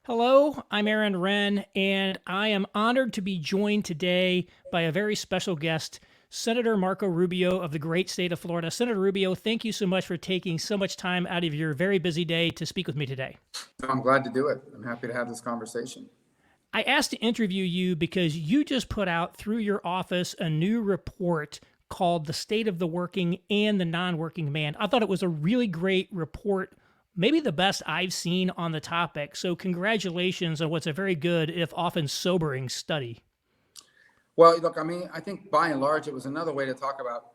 Hello, I'm Aaron Wren, and I am honored to be joined today by a very special guest, Senator Marco Rubio of the great state of Florida. Senator Rubio, thank you so much for taking so much time out of your very busy day to speak with me today. I'm glad to do it. I'm happy to have this conversation. I asked to interview you because you just put out through your office a new report called The State of the Working and the Non-Working Man. I thought it was a really great report, maybe the best I've seen on the topic. So congratulations on what's a very good, if often sobering, study. Well, look, I think by and large, it was another way to talk about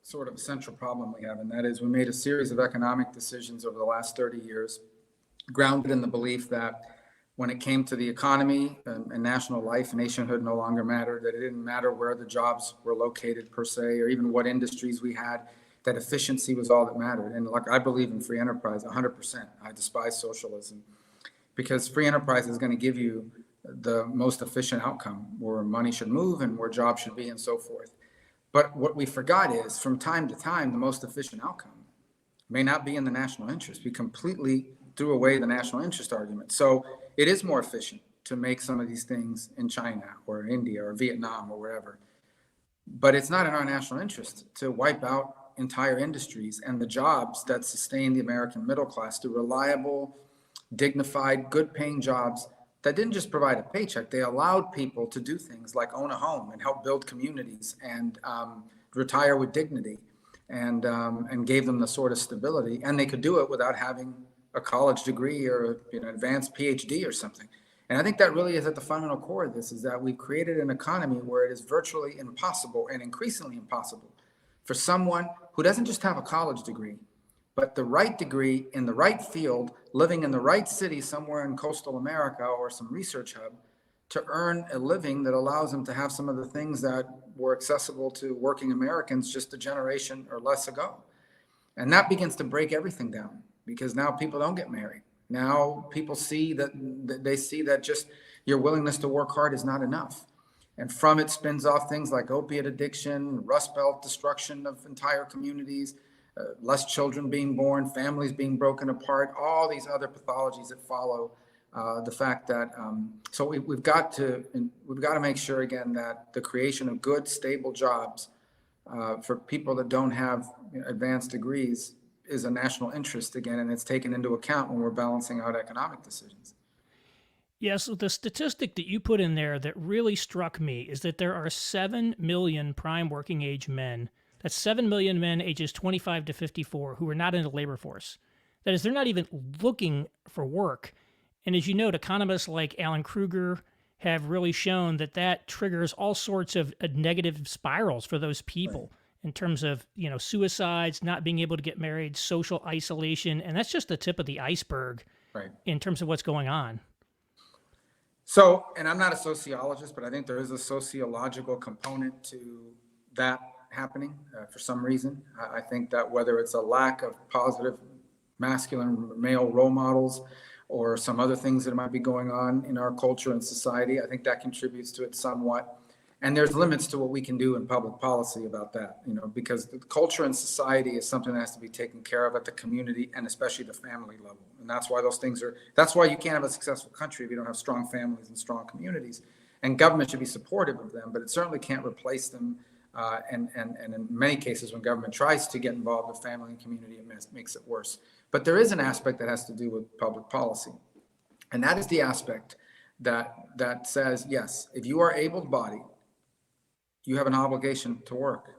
sort of a central problem we have, and that is we made a series of economic decisions over the last 30 years, grounded in the belief that when it came to the economy and national life, nationhood no longer mattered, that it didn't matter where the jobs were located per se, or even what industries we had, that efficiency was all that mattered. And look, I believe in free enterprise 100%. I despise socialism because free enterprise is going to give you the most efficient outcome where money should move and where jobs should be and so forth. But what we forgot is from time to time, the most efficient outcome may not be in the national interest. We completely threw away the national interest argument. So it is more efficient to make some of these things in China or India or Vietnam or wherever. But it's not in our national interest to wipe out entire industries and the jobs that sustain the American middle class to reliable, dignified, good paying jobs that didn't just provide a paycheck. They allowed people to do things like own a home and help build communities and retire with dignity and gave them the sort of stability. And they could do it without having a college degree or an advanced PhD or something. And I think that really is at the fundamental core of this, is that we've created an economy where it is virtually impossible and increasingly impossible for someone who doesn't just have a college degree, but the right degree in the right field, living in the right city somewhere in coastal America or some research hub, to earn a living that allows them to have some of the things that were accessible to working Americans just a generation or less ago. And that begins to break everything down because now people don't get married. Now people see that they see that just your willingness to work hard is not enough. And from it spins off things like opiate addiction, Rust Belt destruction of entire communities, less children being born, families being broken apart, all these other pathologies that follow the fact that so we've got to make sure again that the creation of good, stable jobs for people that don't have advanced degrees is a national interest again, and it's taken into account when we're balancing out economic decisions. Yes, the statistic that you put in there that really struck me is that there are 7 million prime working age men. That's 7 million men ages 25 to 54 who are not in the labor force. That is, they're not even looking for work. And as you note, economists like Alan Kruger have really shown that that triggers all sorts of negative spirals for those people. Right. In terms of, suicides, not being able to get married, social isolation, and that's just the tip of the iceberg. Right. In terms of what's going on. So, and I'm not a sociologist, but I think there is a sociological component to that happening for some reason. I think that whether it's a lack of positive masculine male role models or some other things that might be going on in our culture and society, I think that contributes to it somewhat. And there's limits to what we can do in public policy about that, because the culture and society is something that has to be taken care of at the community and especially the family level. And that's why that's why you can't have a successful country if you don't have strong families and strong communities. And government should be supportive of them, but it certainly can't replace them. And in many cases, when government tries to get involved with family and community, it makes it worse. But there is an aspect that has to do with public policy. And that is the aspect that says, yes, if you are able-bodied, you have an obligation to work.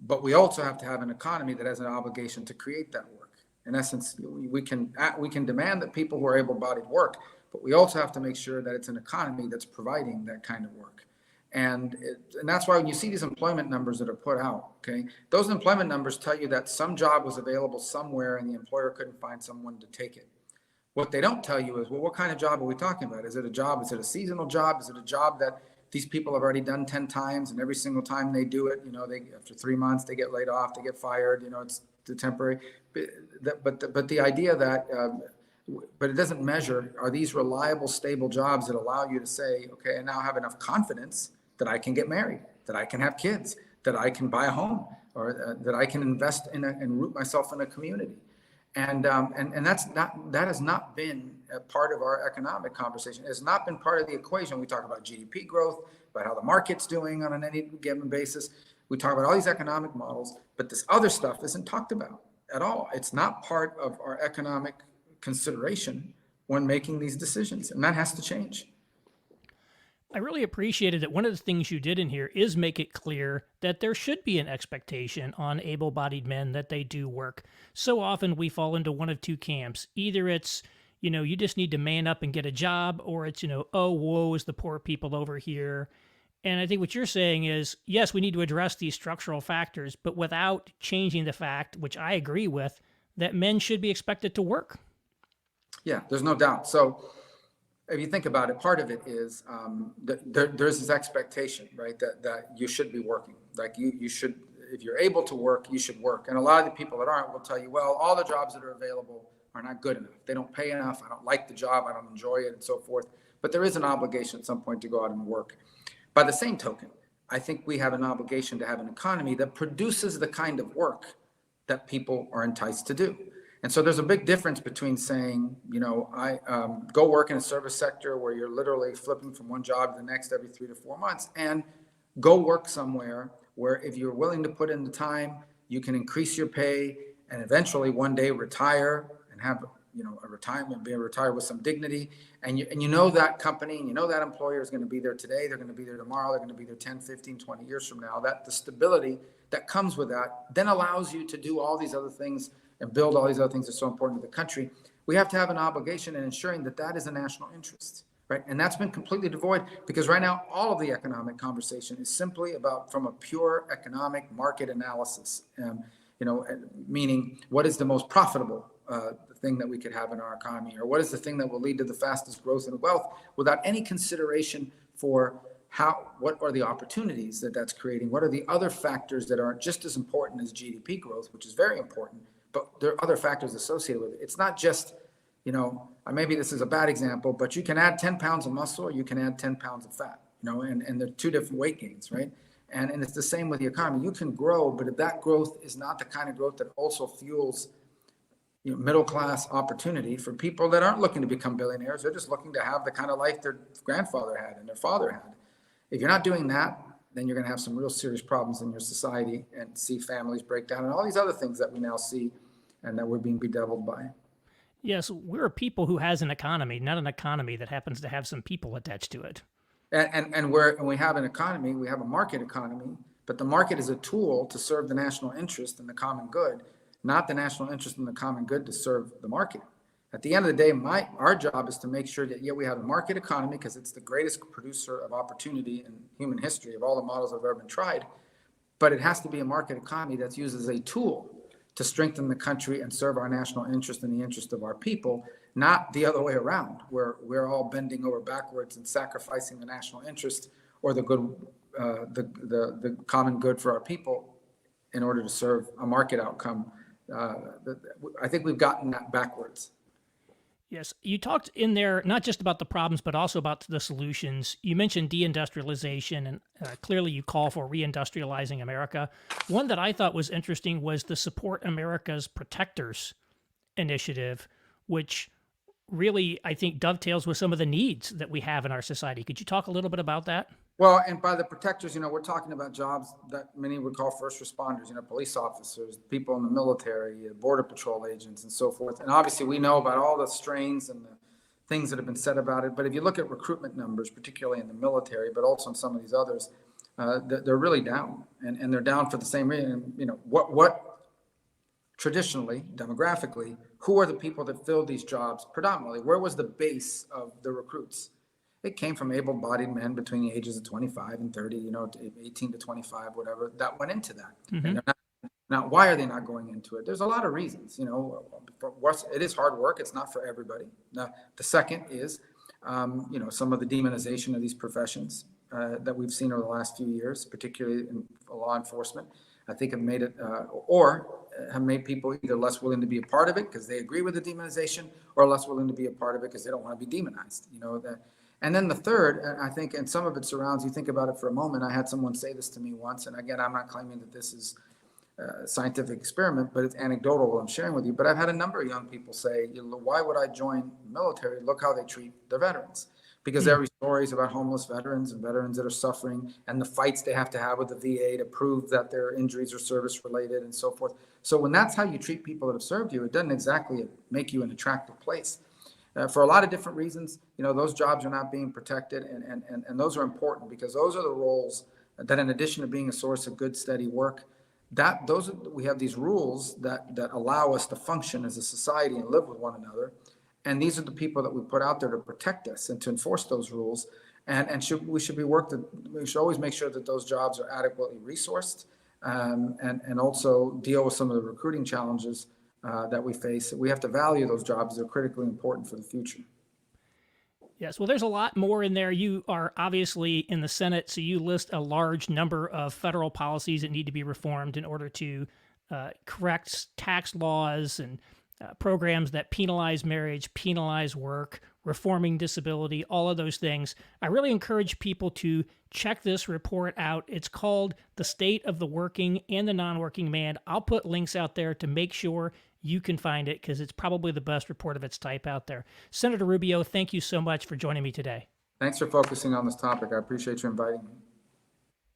But we also have to have an economy that has an obligation to create that work. In essence, we can demand that people who are able-bodied work, but we also have to make sure that it's an economy that's providing that kind of work. And that's why when you see these employment numbers that are put out, okay, those employment numbers tell you that some job was available somewhere and the employer couldn't find someone to take it. What they don't tell you is, well, what kind of job are we talking about? Is it a job? Is it a seasonal job? Is it a job that these people have already done 10 times and every single time they do it, they after 3 months, they get laid off, they get fired, it's the temporary. But the idea that, but it doesn't measure, are these reliable, stable jobs that allow you to say, okay, I now have enough confidence that I can get married, that I can have kids, that I can buy a home, or that I can invest in and root myself in a community. And that has not been a part of our economic conversation. It has not been part of the equation. We talk about GDP growth, about how the market's doing on any given basis. We talk about all these economic models, but this other stuff isn't talked about at all. It's not part of our economic consideration when making these decisions, and that has to change. I really appreciated that one of the things you did in here is make it clear that there should be an expectation on able bodied men that they do work. So often we fall into one of two camps. Either it's, you just need to man up and get a job, or it's, oh, woe is the poor people over here. And I think what you're saying is, yes, we need to address these structural factors, but without changing the fact, which I agree with, that men should be expected to work. Yeah, there's no doubt. So if you think about it, part of it is there's this expectation, right, that you should be working. Like you should, if you're able to work, you should work. And a lot of the people that aren't will tell you, well, all the jobs that are available are not good enough. They don't pay enough. I don't like the job. I don't enjoy it, and so forth. But there is an obligation at some point to go out and work. By the same token, I think we have an obligation to have an economy that produces the kind of work that people are enticed to do. And so there's a big difference between saying, I go work in a service sector where you're literally flipping from one job to the next every 3 to 4 months, and go work somewhere where if you're willing to put in the time, you can increase your pay and eventually one day retire and have a retirement, be retired with some dignity. And you know that company and that employer is going to be there today. They're going to be there tomorrow. They're going to be there 10, 15, 20 years from now. That the stability that comes with that then allows you to do all these other things and build all these other things that are so important to the country. We have to have an obligation in ensuring that is a national interest, right? And that's been completely devoid, because right now all of the economic conversation is simply about from a pure economic market analysis, meaning what is the most profitable thing that we could have in our economy, or what is the thing that will lead to the fastest growth and wealth, without any consideration for what are the opportunities that that's creating? What are the other factors that are just as important as GDP growth, which is very important, but there are other factors associated with it. It's not just, maybe this is a bad example, but you can add 10 pounds of muscle or you can add 10 pounds of fat, and they're two different weight gains, right? And it's the same with the economy. You can grow, but if that growth is not the kind of growth that also fuels middle class opportunity for people that aren't looking to become billionaires, they're just looking to have the kind of life their grandfather had and their father had. If you're not doing that, then you're going to have some real serious problems in your society and see families break down and all these other things that we now see and that we're being bedeviled by. Yes, we're a people who has an economy, not an economy that happens to have some people attached to it. And we have an economy, we have a market economy, but the market is a tool to serve the national interest and the common good, not the national interest and the common good to serve the market. At the end of the day, our job is to make sure that, we have a market economy because it's the greatest producer of opportunity in human history of all the models that have ever been tried. But it has to be a market economy that's used as a tool to strengthen the country and serve our national interest and the interest of our people, not the other way around, where we're all bending over backwards and sacrificing the national interest or the good, the common good for our people in order to serve a market outcome. I think we've gotten that backwards. Yes, you talked in there not just about the problems, but also about the solutions. You mentioned deindustrialization, and clearly you call for reindustrializing America. One that I thought was interesting was the Support America's Protectors initiative, which really, I think, dovetails with some of the needs that we have in our society. Could you talk a little bit about that? Well, and by the protectors, we're talking about jobs that many would call first responders, police officers, people in the military, border patrol agents, and so forth. And obviously, we know about all the strains and the things that have been said about it. But if you look at recruitment numbers, particularly in the military, but also in some of these others, they're really down. And they're down for the same reason. What traditionally, demographically, who are the people that filled these jobs predominantly? Where was the base of the recruits? It came from able-bodied men between the ages of 25 and 30, 18 to 25, whatever, that went into that. Mm-hmm. And now, why are they not going into it? There's a lot of reasons. It is hard work. It's not for everybody. Now, the second is, some of the demonization of these professions that we've seen over the last few years, particularly in law enforcement, I think have made it, or have made people either less willing to be a part of it because they agree with the demonization, or less willing to be a part of it because they don't want to be demonized. And then the third, I think, and some of it surrounds, you think about it for a moment. I had someone say this to me once, and again, I'm not claiming that this is scientific experiment, but it's anecdotal what I'm sharing with you. But I've had a number of young people say, why would I join the military? Look how they treat their veterans. Because every story is about homeless veterans and veterans that are suffering and the fights they have to have with the VA to prove that their injuries are service related and so forth. So when that's how you treat people that have served you, it doesn't exactly make you an attractive place. For a lot of different reasons, those jobs are not being protected, and those are important because those are the roles that, in addition to being a source of good, steady work, we have these rules that allow us to function as a society and live with one another. And these are the people that we put out there to protect us and to enforce those rules. And we should always make sure that those jobs are adequately resourced, and also deal with some of the recruiting challenges that we face. We have to value those jobs. They're critically important for the future. Yes, well, there's a lot more in there. You are obviously in the Senate, so you list a large number of federal policies that need to be reformed in order to correct tax laws and programs that penalize marriage, penalize work, reforming disability, all of those things. I really encourage people to check this report out. It's called The State of the Working and the Non-Working Man. I'll put links out there to make sure you can find it because it's probably the best report of its type out there. Senator Rubio, thank you so much for joining me today. Thanks for focusing on this topic. I appreciate you inviting me.